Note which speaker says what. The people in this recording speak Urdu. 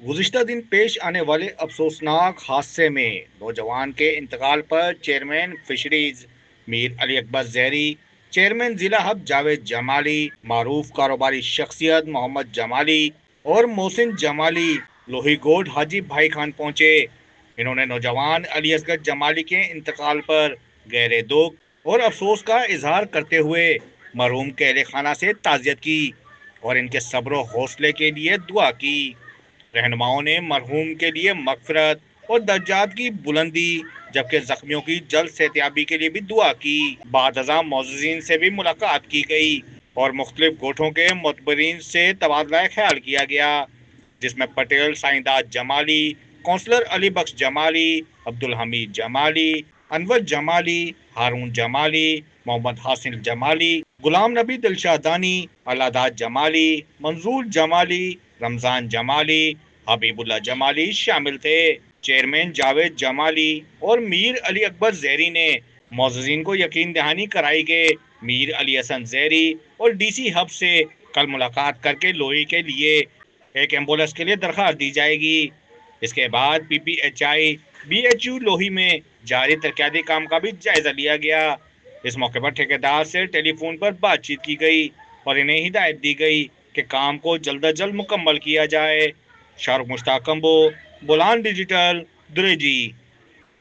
Speaker 1: گزشتہ دن پیش آنے والے افسوسناک حادثے میں نوجوان کے انتقال پر چیئرمین فشریز میر علی اکبر زہری، چیئرمین ضلع ہب جاوید جمالی، معروف کاروباری شخصیت محمد جمالی اور محسن جمالی لوہی گوڈ حاجی بھائی خان پہنچے۔ انہوں نے نوجوان علی اصغر جمالی کے انتقال پر گہرے دکھ اور افسوس کا اظہار کرتے ہوئے مرحوم کے اہل خانہ سے تعزیت کی اور ان کے صبر و حوصلے کے لیے دعا کی۔ رہنماؤں نے مرحوم کے لیے مغفرت اور درجات کی بلندی جبکہ زخمیوں کی جلد صحتیابی کے لیے بھی دعا کی۔ بعد ازاں معززین سے بھی ملاقات کی گئی اور مختلف گوٹھوں کے معتبرین سے تبادلہ خیال کیا گیا، جس میں پٹیل سائنداد جمالی، کونسلر علی بخش جمالی، عبدالحمید جمالی، انور جمالی، ہارون جمالی، محمد حاسن جمالی، غلام نبی دلشادانی، علاداد جمالی، منظور جمالی، رمضان جمالی، حبیب اللہ جمالی شامل تھے۔ چیئرمین جاوید جمالی اور میر علی اکبر زہری نے معززین کو یقین دہانی کرائی کہ میر علی حسن زہری اور ڈی سی ہب سے کل ملاقات کر کے لوہی کے لیے ایک ایمبولینس کے لیے درخواست دی جائے گی۔ اس کے بعد P P H I B H U لوہی میں جاری ترقیاتی کام کا بھی جائزہ لیا گیا۔ اس موقع پر ٹھیکیدار سے ٹیلی فون پر بات چیت کی گئی اور انہیں ہدایت دی گئی کہ کام کو جلد از جلد مکمل کیا جائے۔ شاہ رخ مشتاق کمبو، بولان ڈیجیٹل، دریجی۔